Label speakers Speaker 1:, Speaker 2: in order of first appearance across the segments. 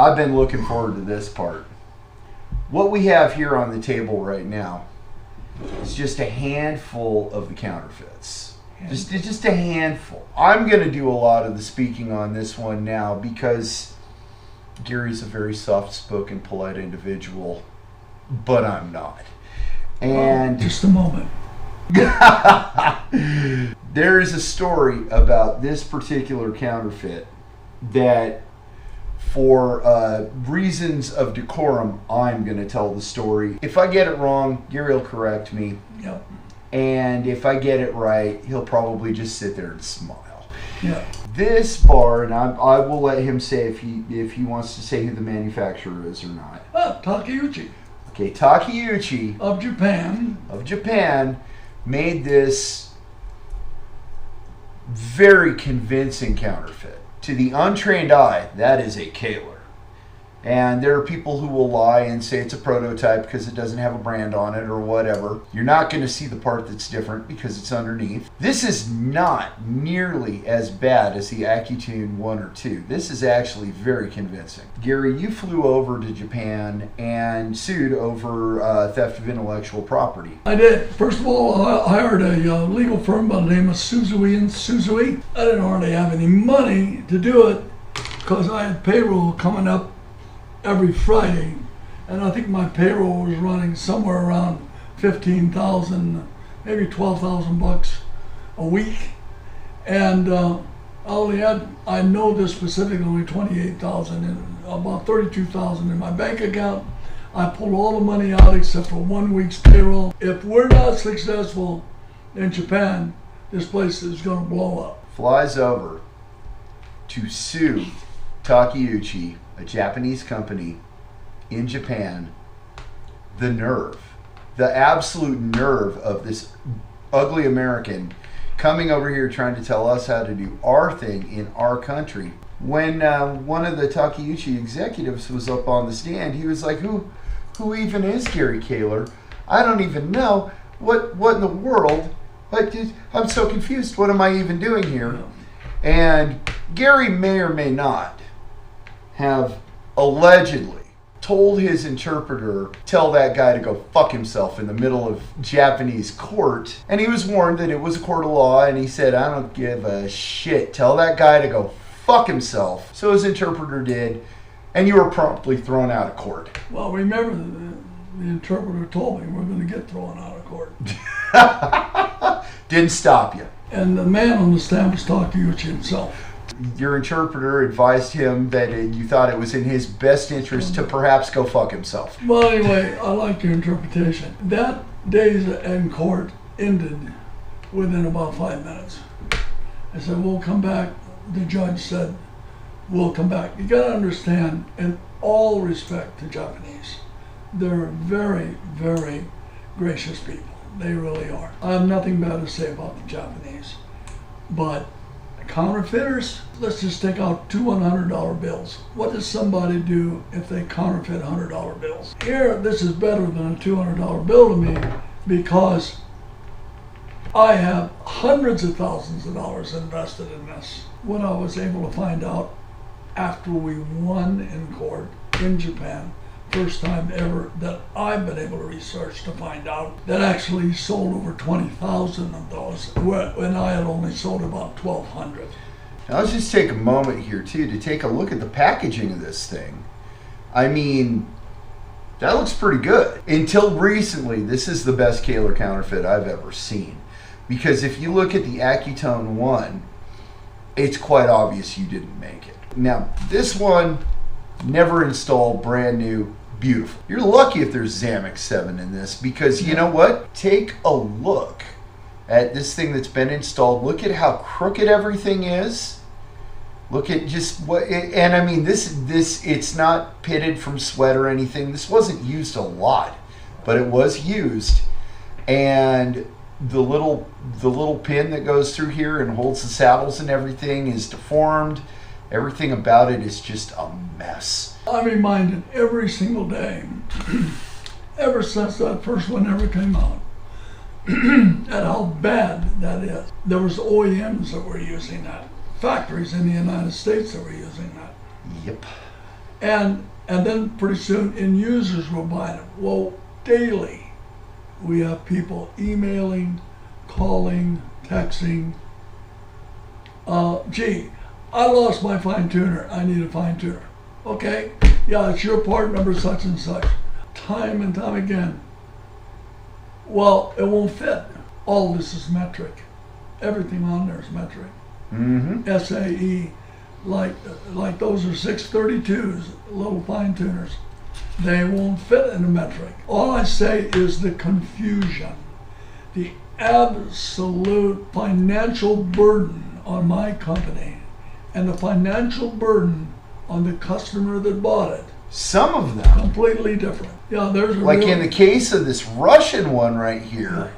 Speaker 1: I've been looking forward to this part. What we have here on the table right now is just a handful of the counterfeits. Just a handful. I'm going to do a lot of the speaking on this one now because Gary's a very soft-spoken, polite individual, but I'm not. And
Speaker 2: just a moment.
Speaker 1: There is a story about this particular counterfeit that, for reasons of decorum, I'm going to tell the story. If I get it wrong, Gary will correct me.
Speaker 2: Yep.
Speaker 1: And if I get it right, he'll probably just sit there and smile.
Speaker 2: Yeah.
Speaker 1: This bar, and I will let him say if he wants to say who the manufacturer is or not.
Speaker 2: Takkeucci.
Speaker 1: Okay, Takkeucci
Speaker 2: Of
Speaker 1: Japan made this very convincing counterfeit. To the untrained eye, that is a Kahler. And there are people who will lie and say it's a prototype because it doesn't have a brand on it or whatever. You're not going to see the part that's different because it's underneath. This is not nearly as bad as the Accutune 1 or 2. This is actually very convincing. Gary, you flew over to Japan and sued over theft of intellectual property.
Speaker 2: I did. First of all, I hired a legal firm by the name of Suzui & Suzui. I didn't hardly have any money to do it because I had payroll coming up every Friday, and I think my payroll was running somewhere around 15,000, maybe 12,000 bucks a week, and I only had, I know this specifically, only 28,000 and about 32,000 in my bank account. I pulled all the money out except for 1 week's payroll. If we're not successful in Japan, this place is going to blow up.
Speaker 1: Flies over to sue Takkeucci, a Japanese company in Japan. The nerve, the absolute nerve of this ugly American coming over here trying to tell us how to do our thing in our country. When one of the Takkeucci executives was up on the stand, he was like, who even is Gary Kahler? I don't even know. What in the world? I'm so confused. What am I even doing here? And Gary may or may not have allegedly told his interpreter, tell that guy to go fuck himself in the middle of Japanese court. And he was warned that it was a court of law, and he said, I don't give a shit. Tell that guy to go fuck himself. So his interpreter did, and you were promptly thrown out of court.
Speaker 2: Well, remember, the interpreter told me we're going to get thrown out of court.
Speaker 1: Didn't stop you.
Speaker 2: And the man on the stand was Takkeucci himself.
Speaker 1: Your interpreter advised him that you thought it was in his best interest to perhaps go fuck himself.
Speaker 2: Well, anyway, I like your interpretation. That day's in court ended within about 5 minutes. I said, we'll come back. The judge said, we'll come back. You got to understand, in all respect to Japanese, they're very, very gracious people. They really are. I have nothing bad to say about the Japanese. But counterfeiters, let's just take out two $100 bills. What does somebody do if they counterfeit $100 bills? Here, this is better than a $200 bill to me because I have hundreds of thousands of dollars invested in this. What I was able to find out after we won in court in Japan, first time ever that I've been able to research to find out, that actually sold over 20,000 of those when I had only sold about 1,200.
Speaker 1: Now let's just take a moment here too to take a look at the packaging of this thing. I mean, that looks pretty good. Until recently, this is the best Kahler counterfeit I've ever seen. Because if you look at the Accutune 1, it's quite obvious you didn't make it. Now, this one, never installed, brand new, beautiful. You're lucky if there's Zamex 7 in this because you know what? Take a look at this thing that's been installed. Look at how crooked everything is. Look at just what, and I mean, this, it's not pitted from sweat or anything. This wasn't used a lot, but it was used. And the little pin that goes through here and holds the saddles and everything is deformed. Everything about it is just a mess.
Speaker 2: I'm reminded every single day, ever since that first one ever came out, at how bad that is. There was OEMs that were using that, factories in the United States that were using that.
Speaker 1: Yep.
Speaker 2: And then pretty soon end users were buying them. Well, daily we have people emailing, calling, texting. Gee, I lost my fine tuner. I need a fine tuner. Okay, yeah, it's your part number such and such. Time and time again. Well, it won't fit. All this is metric. Everything on there is metric.
Speaker 1: Mm-hmm.
Speaker 2: SAE, like those are 632s, little fine tuners. They won't fit in a metric. All I say is the confusion, the absolute financial burden on my company, and the financial burden on the customer that bought it.
Speaker 1: Some of them.
Speaker 2: Completely different. Yeah, there's a
Speaker 1: like in the case of this Russian one right here,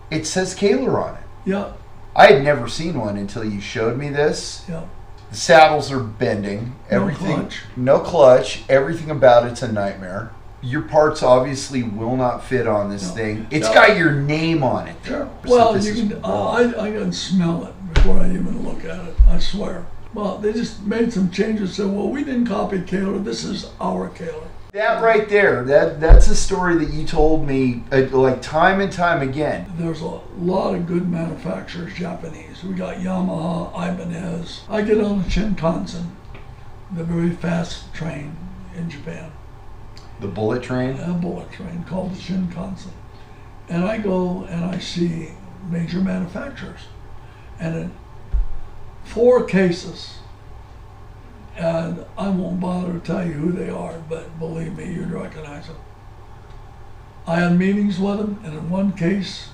Speaker 1: it says Kahler on it.
Speaker 2: Yeah.
Speaker 1: I had never seen one until you showed me this.
Speaker 2: Yeah.
Speaker 1: The saddles are bending. Everything, no clutch. Everything about it's a nightmare. Your parts obviously will not fit on this thing. It's got your name on it.
Speaker 2: Sure. Well, you can. I can smell it before I even look at it. I swear. Well, they just made some changes. Said, well, we didn't copy Kahler. This is our Kahler.
Speaker 1: That right there, that's a story that you told me like time and time again.
Speaker 2: There's a lot of good manufacturers, Japanese. We got Yamaha, Ibanez. I get on the Shinkansen, the very fast train in Japan.
Speaker 1: The bullet train?
Speaker 2: A bullet train called the Shinkansen. And I go and I see major manufacturers. And in 4 cases, and I won't bother to tell you who they are, but believe me, you'd recognize them. I had meetings with them, and in one case,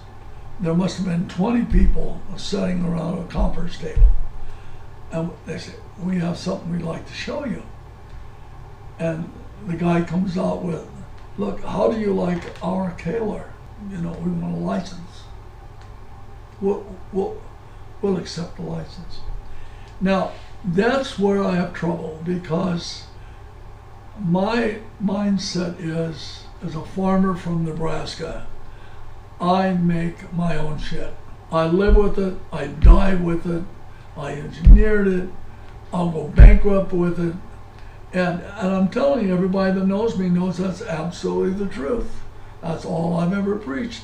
Speaker 2: there must have been 20 people sitting around a conference table. And they said, we have something we'd like to show you. And the guy comes out with, look, how do you like our Kahler? You know, we want a license. We'll accept the license. Now, that's where I have trouble, because my mindset is, as a farmer from Nebraska, I make my own shit. I live with it, I die with it, I engineered it, I'll go bankrupt with it, and I'm telling you, everybody that knows me knows that's absolutely the truth. That's all I've ever preached.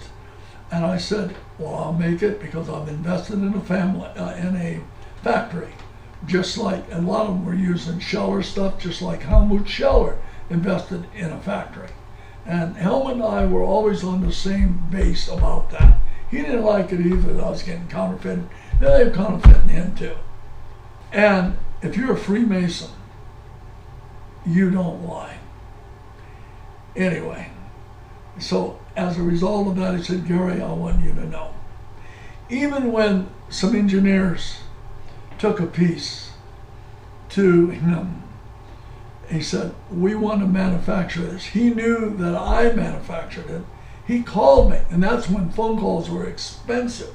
Speaker 2: And I said, well, I'll make it because I've invested in a family, in a factory. Just like, and a lot of them were using Schaller stuff, just like Helmut Schaller invested in a factory. And Helmut and I were always on the same base about that. He didn't like it either that I was getting counterfeited. They were counterfeiting him too. And if you're a Freemason, you don't lie. Anyway, so as a result of that, he said, Gary, I want you to know. Even when some engineers took a piece to him, he said, we want to manufacture this. He knew that I manufactured it. He called me, and that's when phone calls were expensive.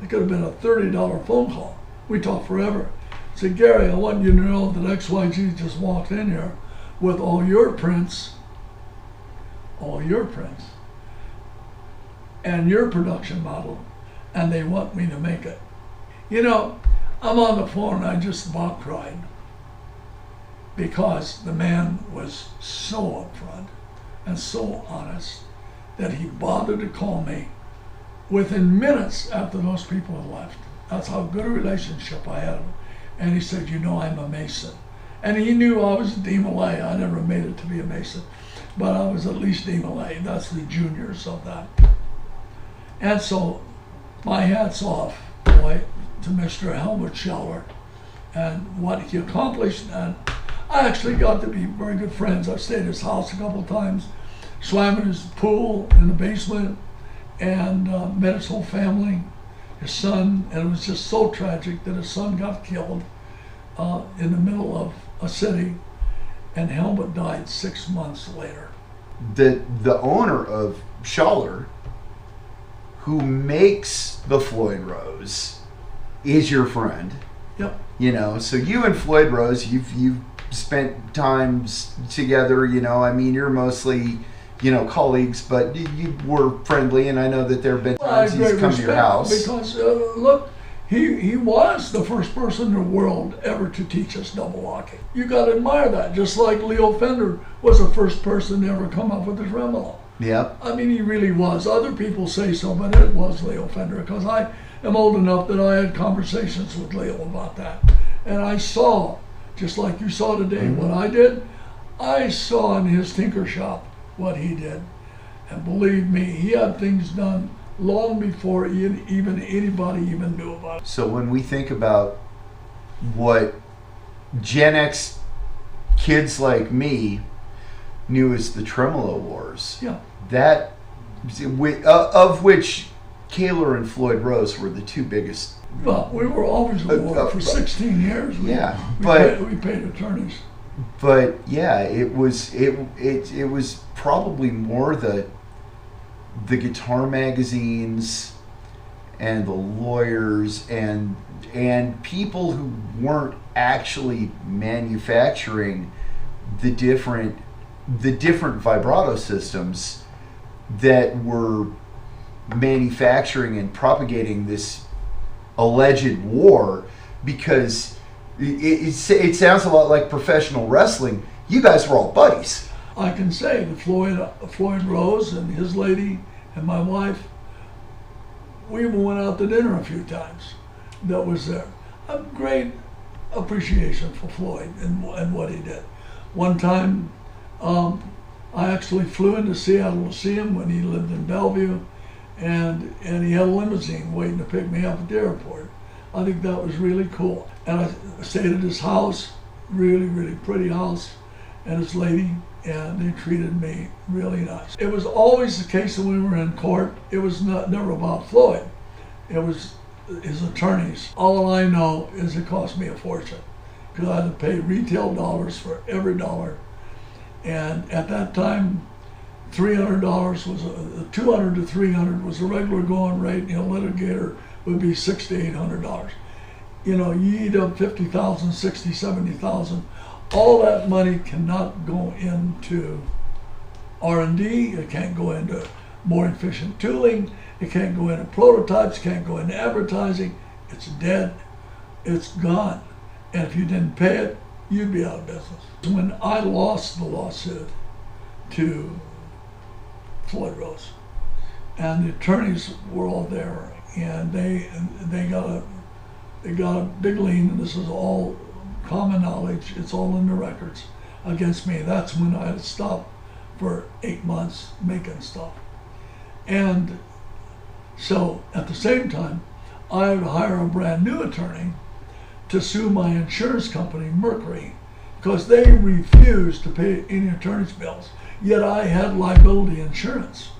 Speaker 2: It could have been a $30 phone call. We talked forever. He said, Gary, I want you to know that XYG just walked in here with all your prints, and your production model, and they want me to make it. You know, I'm on the phone and I just about cried, because the man was so upfront and so honest that he bothered to call me within minutes after those people had left. That's how good a relationship I had. And he said, you know, I'm a Mason. And he knew I was a D Malay. I never made it to be a Mason, but I was at least D Malay. That's the juniors of that. And so my hat's off, boy, to Mr. Helmut Schaller and what he accomplished. And I actually got to be very good friends. I stayed at his house a couple of times, swam in his pool in the basement, and met his whole family, his son. And it was just so tragic that his son got killed in the middle of a city, and Helmut died 6 months later.
Speaker 1: The owner of Schaller, who makes the Floyd Rose, is your friend.
Speaker 2: Yep.
Speaker 1: You know, so you and Floyd Rose, you've spent times together. You know, I mean, you're mostly, you know, colleagues, but you were friendly, and I know that there have been times he's come to your house.
Speaker 2: Because look, He was the first person in the world ever to teach us double locking. You got to admire that, just like Leo Fender was the first person to ever come up with the tremolo.
Speaker 1: Yep.
Speaker 2: I mean, he really was. Other people say so, but it was Leo Fender, because I am old enough that I had conversations with Leo about that. And I saw, just like you saw today, what I did. I saw in his tinker shop what he did. And believe me, he had things done long before even anybody even knew about it.
Speaker 1: So when we think about what Gen X kids like me knew as the Tremolo Wars,
Speaker 2: Yeah.
Speaker 1: that of which Kahler and Floyd Rose were the two biggest.
Speaker 2: Well, we were always at war for 16 years. We paid attorneys.
Speaker 1: But yeah, it was probably more the guitar magazines and the lawyers and people who weren't actually manufacturing the different vibrato systems that were manufacturing and propagating this alleged war, because it sounds a lot like professional wrestling. You guys were all buddies.
Speaker 2: I can say that Floyd Rose and his lady and my wife, we even went out to dinner a few times. That was there. A great appreciation for Floyd and what he did. One time, I actually flew into Seattle to see him when he lived in Bellevue, and he had a limousine waiting to pick me up at the airport. I think that was really cool. And I stayed at his house, really, really pretty house, and his lady, and they treated me really nice. It was always the case when we were in court. It was never about Floyd. It was his attorneys. All I know is it cost me a fortune, because I had to pay retail dollars for every dollar. And at that time, $300 was $200 to $300 was the regular going rate. A litigator would be $600 to $800. You eat up 50,000, 60, 70,000. All that money cannot go into R&D. It can't go into more efficient tooling. It can't go into prototypes. Can't go into advertising. It's dead. It's gone. And if you didn't pay it, you'd be out of business. When I lost the lawsuit to Floyd Rose, and the attorneys were all there, and they got a big lien, and this is all common knowledge, it's all in the records, against me. That's when I had stopped for 8 months making stuff. And so at the same time, I would hire a brand new attorney to sue my insurance company, Mercury, because they refused to pay any attorney's bills. Yet I had liability insurance.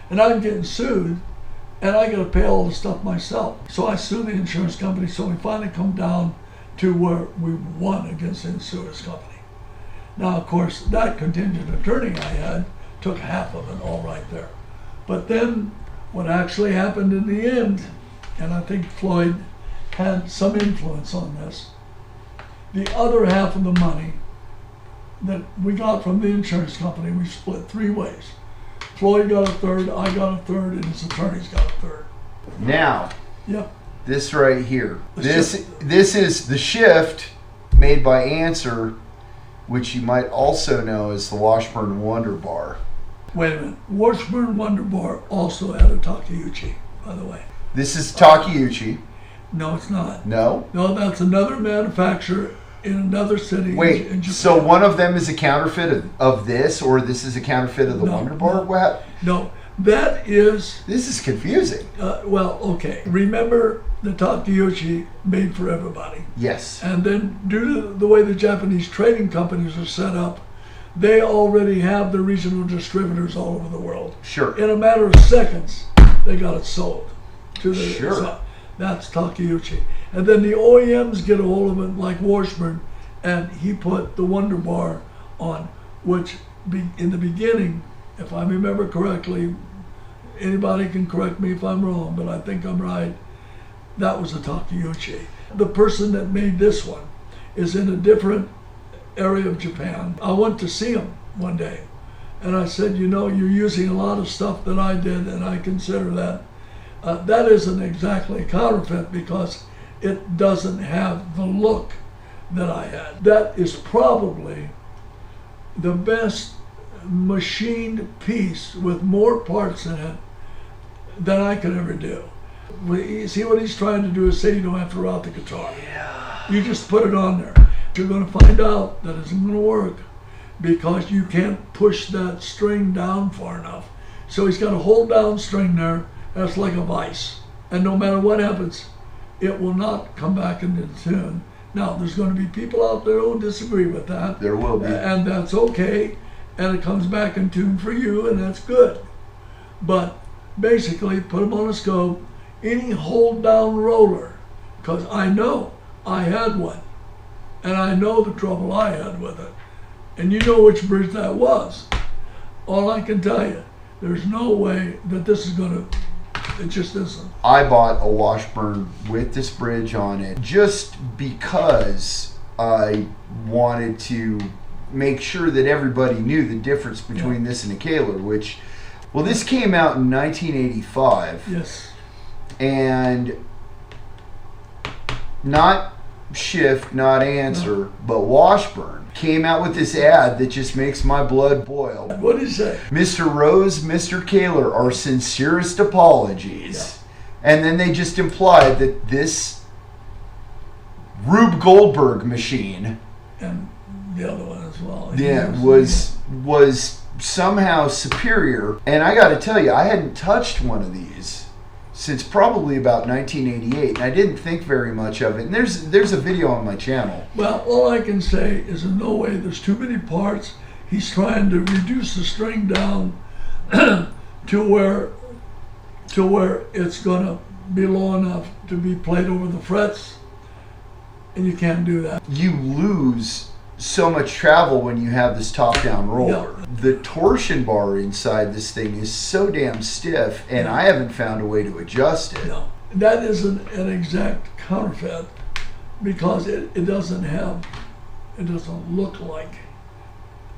Speaker 2: And I'm getting sued, and I got to pay all the stuff myself. So I sued the insurance company, so we finally come down to where we won against the insurance company. Now, of course, that contingent attorney I had took half of it all right there. But then what actually happened in the end, and I think Floyd had some influence on this, the other half of the money that we got from the insurance company, we split 3 ways. Floyd got a third, I got a third, and his attorneys got a third.
Speaker 1: Now,
Speaker 2: Yep.
Speaker 1: this right here, this is the shift made by Answer, which you might also know as the Washburn Wonderbar.
Speaker 2: Wait a minute. Washburn Wonderbar also had a Takkeucci, by the way.
Speaker 1: This is Takkeucci.
Speaker 2: No, it's not.
Speaker 1: No?
Speaker 2: No, that's another manufacturer in another city.
Speaker 1: Wait,
Speaker 2: in Japan.
Speaker 1: so one of them is a counterfeit of this, or this is a counterfeit of the Wonderbar? What?
Speaker 2: No, that is...
Speaker 1: This is confusing.
Speaker 2: Well, okay. Remember the Takkeucci made for everybody.
Speaker 1: Yes.
Speaker 2: And then due to the way the Japanese trading companies are set up, they already have the regional distributors all over the world.
Speaker 1: Sure.
Speaker 2: In a matter of seconds, they got it sold to the...
Speaker 1: Sure.
Speaker 2: That's Takkeucci. And then the OEMs get a hold of it, like Washburn, and he put the Wonderbar on, which in the beginning, if I remember correctly, anybody can correct me if I'm wrong, but I think I'm right, that was a Takkeucci. The person that made this one is in a different area of Japan. I went to see him one day, and I said, you're using a lot of stuff that I did, and I consider that That isn't exactly a counterfeit because it doesn't have the look that I had. That is probably the best machined piece with more parts in it than I could ever do. You see what he's trying to do is say you don't have to route the guitar.
Speaker 1: Yeah.
Speaker 2: You just put it on there. You're going to find out that it's going to work because you can't push that string down far enough. So he's got a hold down string there that's like a vice. And no matter what happens, it will not come back into tune. Now, there's going to be people out there who disagree with that.
Speaker 1: There will be.
Speaker 2: And that's okay. And it comes back in tune for you, and that's good. But basically, put them on a scope. Any hold down roller, because I know I had one. And I know the trouble I had with it. And you know which bridge that was. All I can tell you, there's no way that this is going to, it just isn't.
Speaker 1: I bought a Washburn with this bridge on it just because I wanted to make sure that everybody knew the difference between this and a Kahler, which, well, this came out in 1985.
Speaker 2: Yes.
Speaker 1: And not Shift, not Answer, but Washburn came out with this ad that just makes my blood boil.
Speaker 2: What did he say?
Speaker 1: Mr. Rose, Mr. Kahler, our sincerest apologies. Yeah. And then they just implied that this Rube Goldberg machine,
Speaker 2: and the other one as well,
Speaker 1: was somehow superior. And I got to tell you, I hadn't touched one of these since probably about 1988, and I didn't think very much of it. And there's a video on my channel.
Speaker 2: Well, all I can say is in no way there's too many parts. He's trying to reduce the string down to where it's going to be low enough to be played over the frets, and you can't do that.
Speaker 1: You lose so much travel when you have this top-down roller.
Speaker 2: Yeah.
Speaker 1: The torsion bar inside this thing is so damn stiff, and I haven't found a way to adjust it.
Speaker 2: No, that isn't an exact counterfeit because it doesn't look like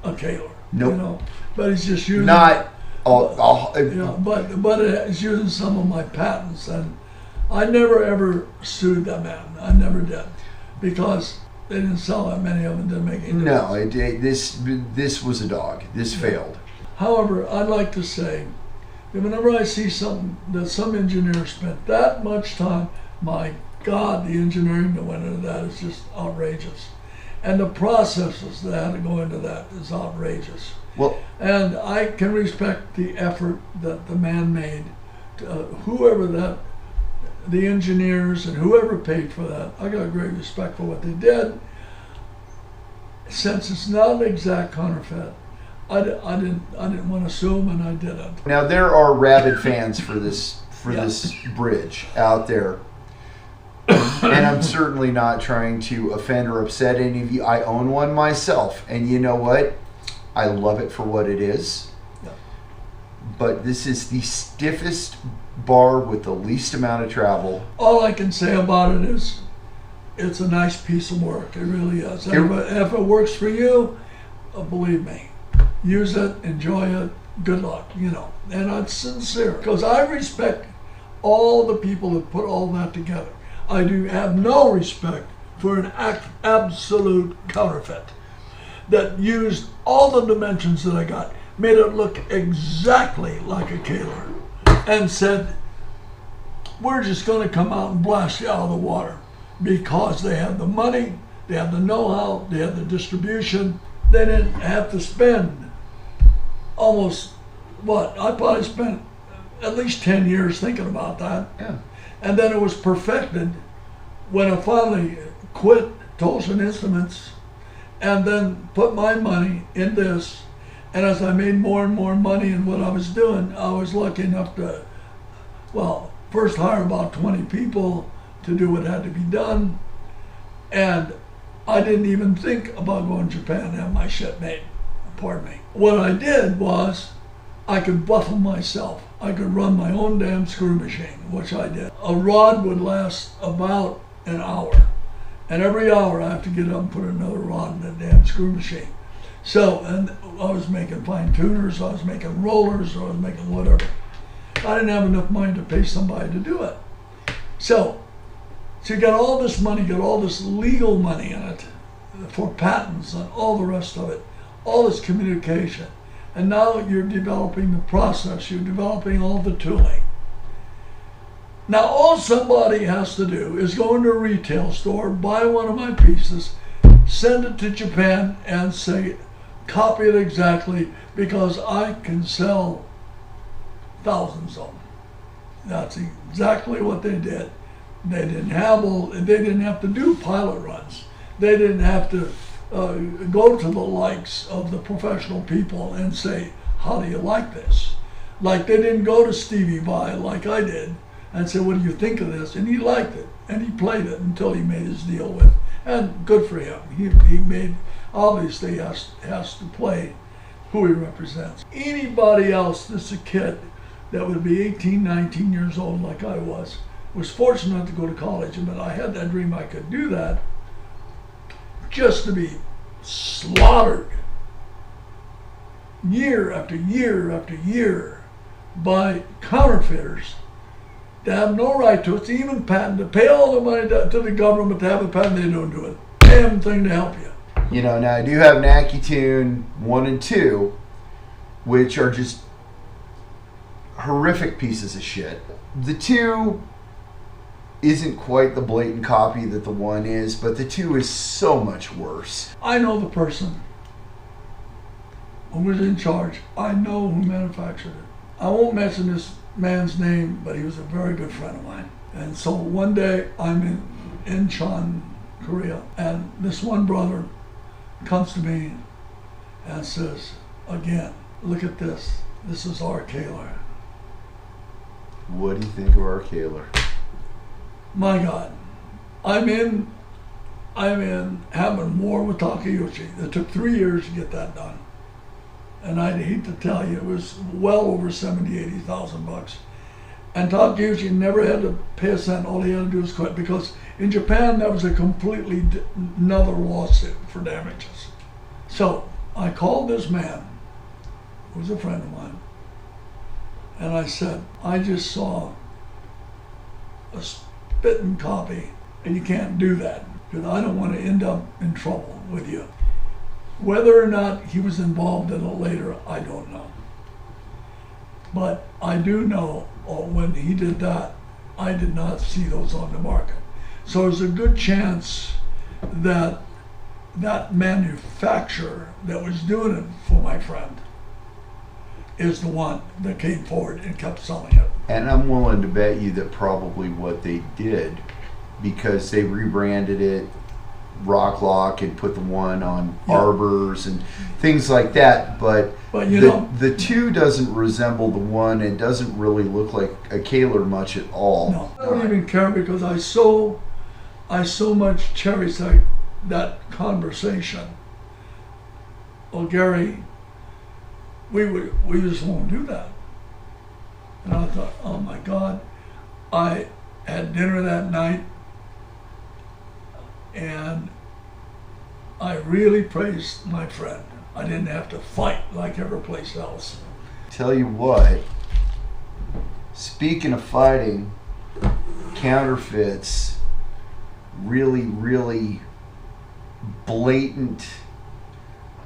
Speaker 2: a Kahler.
Speaker 1: Nope.
Speaker 2: You know, but he's just using
Speaker 1: but
Speaker 2: it's using some of my patents, and I never ever sued that man. I never did because they didn't sell that many of them. Didn't make any difference.
Speaker 1: No, this was a dog. This failed.
Speaker 2: However, I'd like to say that whenever I see something that some engineer spent that much time, my God, the engineering that went into that is just outrageous, and the processes that had to go into that is outrageous.
Speaker 1: Well,
Speaker 2: and I can respect the effort that the man made. Whoever that. The engineers and whoever paid for that, I got great respect for what they did. Since it's not an exact counterfeit, I didn't want to sue them, and I didn't.
Speaker 1: Now there are rabid fans for this bridge out there, and I'm certainly not trying to offend or upset any of you. I own one myself, and you know what? I love it for what it is.
Speaker 2: Yeah.
Speaker 1: But this is the stiffest bar with the least amount of travel.
Speaker 2: All I can say about it is it's a nice piece of work. It really is. If it works for you, believe me, use it, enjoy it, good luck, you know. And I'm sincere because I respect all the people that put all that together. I do have no respect for an absolute counterfeit that used all the dimensions that I got, made it look exactly like a Kahler, and said, we're just going to come out and blast you out of the water because they have the money, they have the know-how, they have the distribution. They didn't have to spend almost, I probably spent at least 10 years thinking about that.
Speaker 1: Yeah.
Speaker 2: And then it was perfected when I finally quit Tolson Instruments and then put my money in this. And as I made more and more money in what I was doing, I was lucky enough to, first hire about 20 people to do what had to be done. And I didn't even think about going to Japan and have my shit made. Pardon me. What I did was I could buffle myself. I could run my own damn screw machine, which I did. A rod would last about an hour. And every hour I have to get up and put another rod in the damn screw machine. So, and I was making fine tuners, I was making rollers, I was making whatever. I didn't have enough money to pay somebody to do it. So you got all this money, got all this legal money in it for patents and all the rest of it, all this communication. And now you're developing the process, you're developing all the tooling. Now all somebody has to do is go into a retail store, buy one of my pieces, send it to Japan and say, copy it exactly because I can sell thousands of them. That's exactly what they did. They didn't have to do pilot runs. They didn't have to go to the likes of the professional people and say, how do you like this? Like they didn't go to Stevie Vai like I did and say, what do you think of this? And he liked it and he played it until he made his deal with. And good for him. He made, obviously has to play who he represents. Anybody else that's a kid that would be 18, 19 years old like I was fortunate to go to college, but I had that dream I could do that, just to be slaughtered year after year after year by counterfeiters that have no right to it, to even patent, to pay all the money to the government to have a patent. They don't do it. Damn thing to help you.
Speaker 1: You know, now I do have an Accutune 1 and 2, which are just horrific pieces of shit. The 2 isn't quite the blatant copy that the 1 is, but the 2 is so much worse.
Speaker 2: I know the person who was in charge. I know who manufactured it. I won't mention this man's name, but he was a very good friend of mine. And so one day I'm in Incheon, Korea, and this one brother comes to me and says, again, look at this. This is OUR Kahler.
Speaker 1: What do you think of OUR Kahler?
Speaker 2: My God, I'm in having war with Takkeucci. It took 3 years to get that done. And I'd hate to tell you, it was well over 70, 80,000 bucks. And Takkeucci never had to pay a cent. All he had to do was quit, because in Japan that was a completely another lawsuit for damages. So I called this man, who was a friend of mine, and I said, I just saw a spitting copy, and you can't do that, because I don't want to end up in trouble with you. Whether or not he was involved in it later, I don't know. But I do know when he did that, I did not see those on the market. So there's a good chance that that manufacturer that was doing it for my friend is the one that came forward and kept selling it.
Speaker 1: And I'm willing to bet you that probably what they did, because they rebranded it Rock Lock and put the 1 on Arbors and things like that, but
Speaker 2: you know,
Speaker 1: the 2 doesn't resemble the 1 and doesn't really look like a Kahler much at all.
Speaker 2: No, I don't even care, because I so much cherish that conversation. Well, Gary, we just won't do that. And I thought, oh my God, I had dinner that night, and I really praised my friend. I didn't have to fight like every place else.
Speaker 1: Tell you what, speaking of fighting, counterfeits, really, really blatant,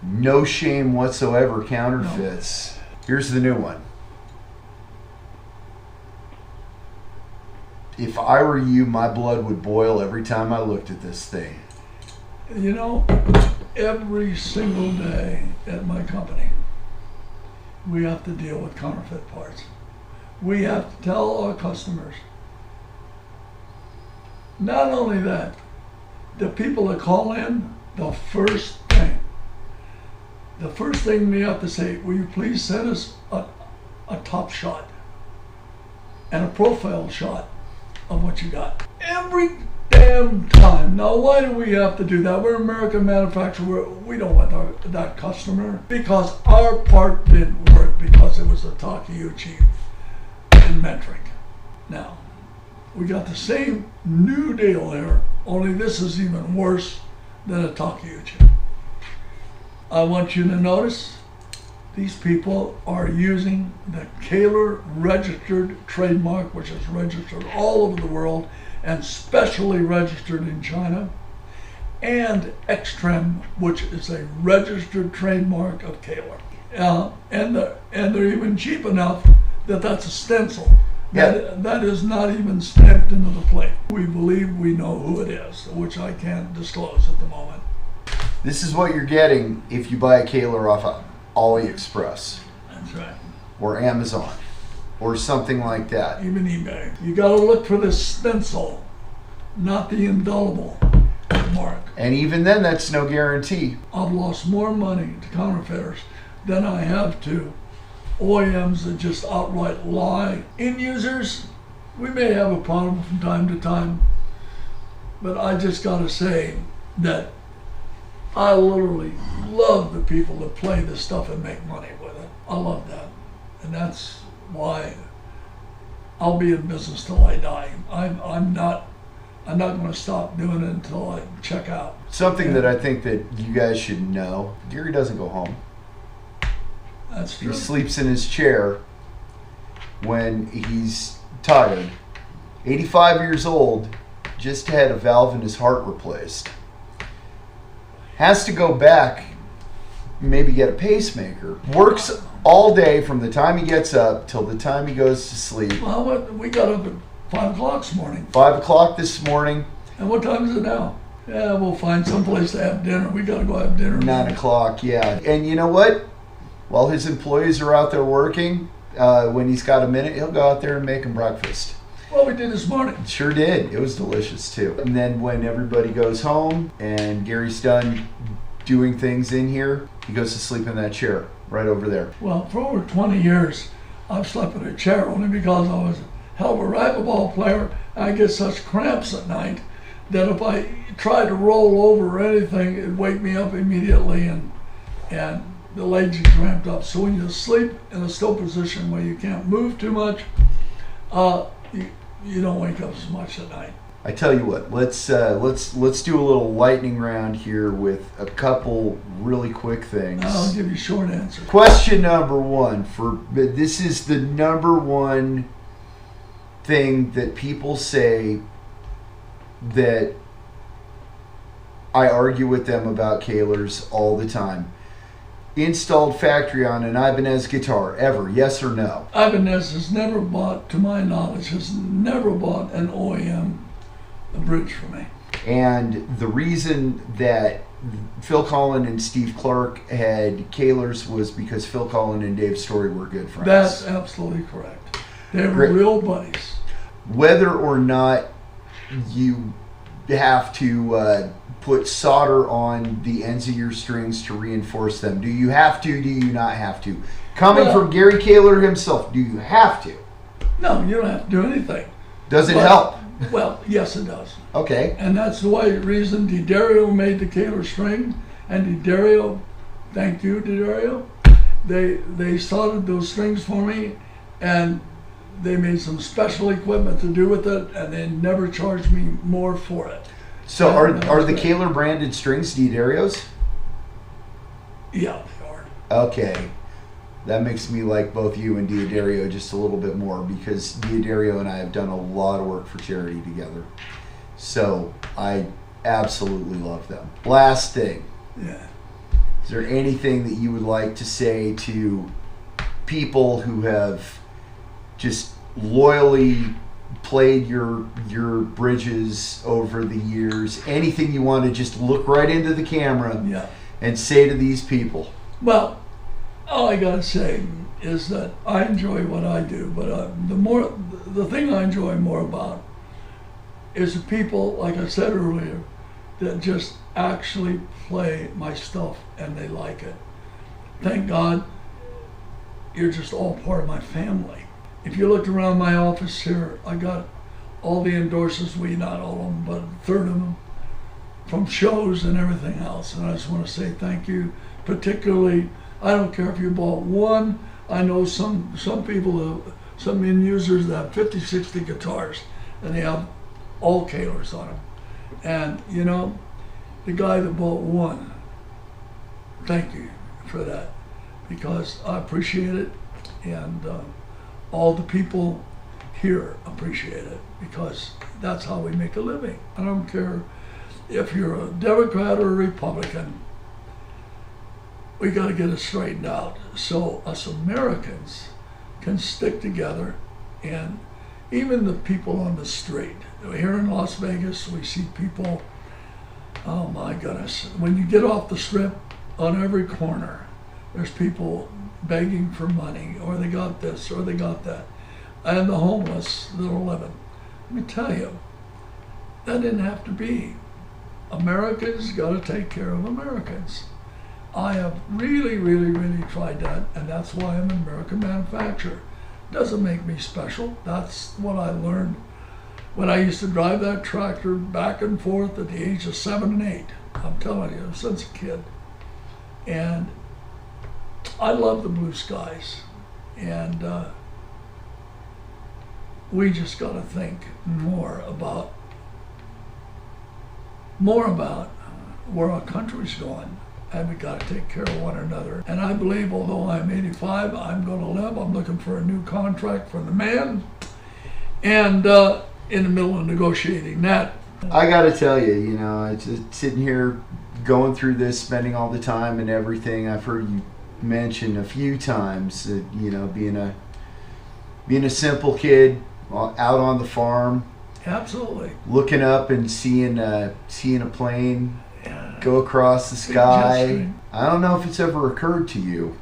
Speaker 1: no shame whatsoever counterfeits. No. Here's the new one. If I were you, my blood would boil every time I looked at this thing.
Speaker 2: You know, every single day at my company, we have to deal with counterfeit parts. We have to tell our customers. Not only that, the people that call in, the first thing we have to say, will you please send us a top shot and a profile shot of what you got. Every damn time. Now, why do we have to do that? We're an American manufacturer. We don't want that customer, because our part didn't work, because it was a Takkeucci and metric. Now, we got the same new deal here, only this is even worse than a Takkeucci. I want you to notice These people are using the Kahler registered trademark, which is registered all over the world and specially registered in China, and Extrem, which is a registered trademark of Kahler. And they're even cheap enough that that's a stencil. That is not even stamped into the plate. We believe we know who it is, which I can't disclose at the moment.
Speaker 1: This is what you're getting if you buy a Kahler off of AliExpress.
Speaker 2: That's right.
Speaker 1: Or Amazon. Or something like that.
Speaker 2: Even eBay. You gotta look for the stencil, not the indelible mark.
Speaker 1: And even then, that's no guarantee.
Speaker 2: I've lost more money to counterfeiters than I have to OEMs that just outright lie. End users, we may have a problem from time to time, but I just gotta say that I literally love the people that play this stuff and make money with it. I love that. And that's why I'll be in business till I die. I'm not going to stop doing it until I check out.
Speaker 1: Something that I think that you guys should know, Gary doesn't go home.
Speaker 2: That's true.
Speaker 1: He sleeps in his chair when he's tired. 85 years old, just had a valve in his heart replaced. Has to go back, maybe get a pacemaker. Works all day from the time he gets up till the time he goes to sleep.
Speaker 2: Well, we got up at 5 o'clock this morning.
Speaker 1: 5 o'clock this morning.
Speaker 2: And what time is it now? Yeah, we'll find someplace to have dinner. We got to go have dinner.
Speaker 1: 9 o'clock, yeah. And you know what? While his employees are out there working, when he's got a minute, he'll go out there and make them breakfast.
Speaker 2: Well, we did this morning.
Speaker 1: Sure did. It was delicious too. And then when everybody goes home and Gary's done doing things in here, he goes to sleep in that chair right over there.
Speaker 2: Well, for over 20 years, I've slept in a chair only because I was a hell of a racquetball player. I get such cramps at night that if I tried to roll over or anything, it'd wake me up immediately and the legs are cramped up. So when you sleep in a still position where you can't move too much, you don't wake up as much at night.
Speaker 1: I tell you what, let's do a little lightning round here with a couple really quick things.
Speaker 2: I'll give you a short answer.
Speaker 1: Question number one, this is the number one thing that people say that I argue with them about Kahlers all the time. Installed factory on an Ibanez guitar, ever, yes or no?
Speaker 2: Ibanez has never bought, to my knowledge, has never bought an OEM a bridge for me.
Speaker 1: And the reason that Phil Collin and Steve Clark had Kahlers was because Phil Collin and Dave Story were good friends.
Speaker 2: That's absolutely correct. They were real buddies.
Speaker 1: Whether or not you have to put solder on the ends of your strings to reinforce them, do you have to? Do you not have to? Coming from Gary Kahler himself, do you have to?
Speaker 2: No, you don't have to do anything.
Speaker 1: Does it help?
Speaker 2: Well, yes, it does.
Speaker 1: Okay.
Speaker 2: And that's the reason DiDario made the Kahler string, and DiDario, thank you, DiDario. They soldered those strings for me, and they made some special equipment to do with it, and they never charged me more for it.
Speaker 1: So are the Kahler branded strings DiDario's?
Speaker 2: Yeah, they are.
Speaker 1: Okay. That makes me like both you and Diodario just a little bit more, because Diodario and I have done a lot of work for charity together. So I absolutely love them. Last thing.
Speaker 2: Yeah.
Speaker 1: Is there anything that you would like to say to people who have just loyally played your bridges over the years? Anything you want to just look right into the camera and say to these people?
Speaker 2: Well, all I gotta say is that I enjoy what I do, but the thing I enjoy more about is the people, like I said earlier, that just actually play my stuff and they like it. Thank God you're just all part of my family. If you looked around my office here, I got all the endorsements, not all of them, but a third of them, from shows and everything else. And I just want to say thank you. Particularly, I don't care if you bought one. I know some people, some end users that have 50, 60 guitars, and they have all Kahlers on them. And you know, the guy that bought one, thank you for that. because I appreciate it, and all the people here appreciate it, because that's how we make a living. I don't care if you're a Democrat or a Republican, we got to get it straightened out so us Americans can stick together. And even the people on the street. Here in Las Vegas, we see people, oh my goodness, when you get off the strip, on every corner, there's people begging for money, or they got this, or they got that. And the homeless that are living. Let me tell you, that didn't have to be. Americans got to take care of Americans. I have really, really, really tried that, and that's why I'm an American manufacturer. Doesn't make me special. That's what I learned when I used to drive that tractor back and forth at the age of 7 and 8. I'm telling you, since a kid. And I love the blue skies. And we just got to think more about where our country's going. And we got to take care of one another. And I believe, although I'm 85, I'm going to live. I'm looking for a new contract for the man. And in the middle of negotiating that.
Speaker 1: I got to tell you, you know, it's just sitting here going through this, spending all the time and everything. I've heard you mention a few times that, you know, being a simple kid out on the farm.
Speaker 2: Absolutely.
Speaker 1: Looking up and seeing a plane go across the sky. I don't know if it's ever occurred to you,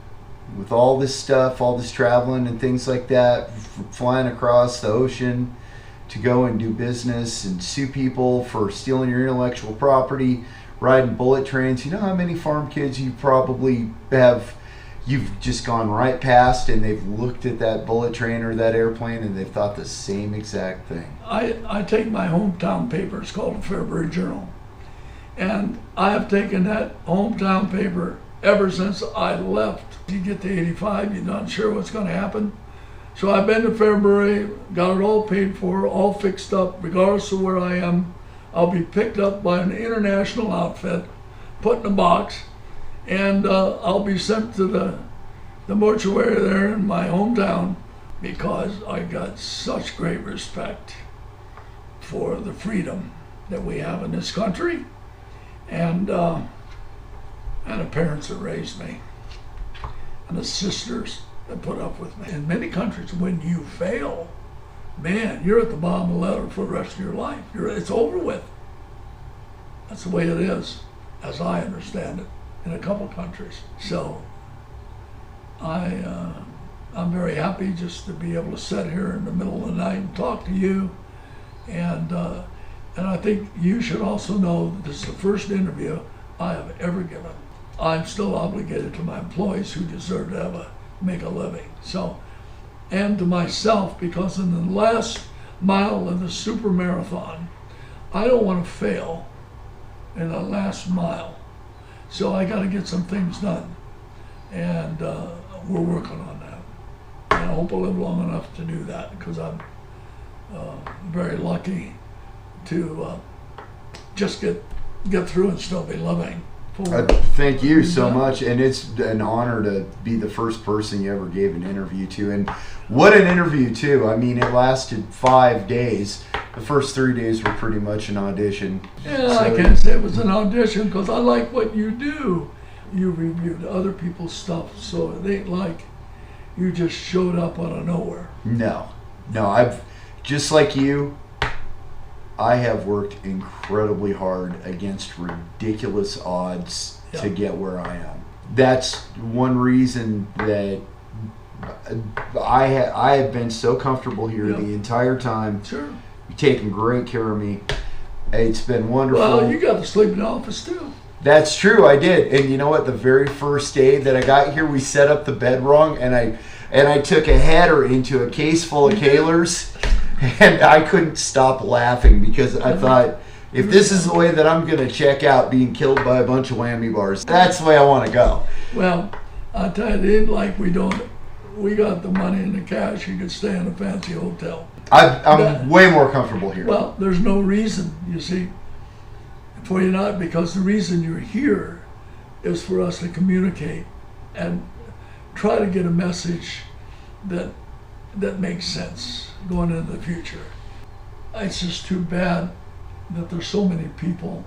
Speaker 1: with all this stuff, all this traveling and things like that, flying across the ocean to go and do business and sue people for stealing your intellectual property, riding bullet trains. You know how many farm kids you probably have, you've just gone right past and they've looked at that bullet train or that airplane and they've thought the same exact thing.
Speaker 2: I take my hometown paper, it's called the Fairbury Journal. And I have taken that hometown paper ever since I left. You get to 85, you're not sure what's going to happen. So I've been to Fairbury, got it all paid for, all fixed up, regardless of where I am. I'll be picked up by an international outfit, put in a box, and I'll be sent to the mortuary there in my hometown, because I got such great respect for the freedom that we have in this country. And the parents that raised me, and the sisters that put up with me. In many countries, when you fail, man, you're at the bottom of the ladder for the rest of your life. It's over with. That's the way it is, as I understand it, in a couple countries. So I'm very happy just to be able to sit here in the middle of the night and talk to you. And I think you should also know that this is the first interview I have ever given. I'm still obligated to my employees who deserve to make a living. So, and to myself, because in the last mile of the super marathon, I don't want to fail in the last mile. So I got to get some things done. And we're working on that. And I hope I live long enough to do that, because I'm very lucky to just get through and still be living.
Speaker 1: Thank you so much, and it's an honor to be the first person you ever gave an interview to. And what an interview too. I mean, it lasted 5 days. The first 3 days were pretty much an audition.
Speaker 2: Yeah, so I can't say it was an audition, because I like what you do. You reviewed other people's stuff, so it ain't like you just showed up out of nowhere.
Speaker 1: No, I've, just like you, I have worked incredibly hard against ridiculous odds to get where I am. That's one reason that I have been so comfortable here the entire time.
Speaker 2: Sure.
Speaker 1: You've taken great care of me. It's been wonderful.
Speaker 2: Well, you got to sleep in the office too.
Speaker 1: That's true, I did. And you know what? The very first day that I got here, we set up the bed wrong, and I took a header into a case full of Kahlers. And I couldn't stop laughing, because I thought, if this is the way that I'm going to check out being killed by a bunch of whammy bars, that's the way I want to go.
Speaker 2: Well, I'll tell you, it ain't like we got the money and the cash. You could stay in a fancy hotel.
Speaker 1: I'm way more comfortable here.
Speaker 2: Well, there's no reason, you see, for you not, because the reason you're here is for us to communicate. And try to get a message that makes sense going into the future. It's just too bad that there's so many people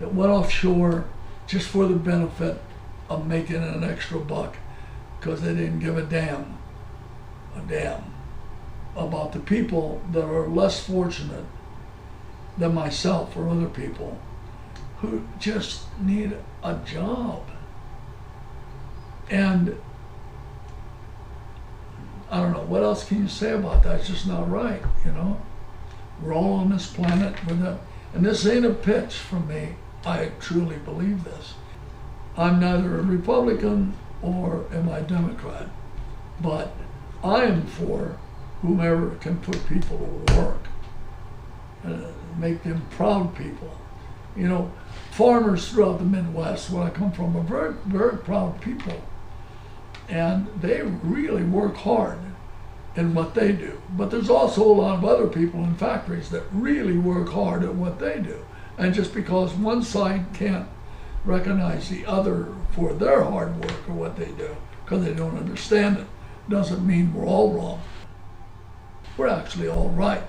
Speaker 2: that went offshore just for the benefit of making an extra buck, because they didn't give a damn about the people that are less fortunate than myself or other people who just need a job. And I don't know, what else can you say about that? It's just not right, you know? We're all on this planet with a, and this ain't a pitch from me. I truly believe this. I'm neither a Republican or am I a Democrat, but I am for whomever can put people to work, make them proud people. You know, farmers throughout the Midwest, where I come from, are very, very proud people. And they really work hard in what they do. But there's also a lot of other people in factories that really work hard at what they do. And just because one side can't recognize the other for their hard work or what they do, because they don't understand it, doesn't mean we're all wrong. We're actually all right.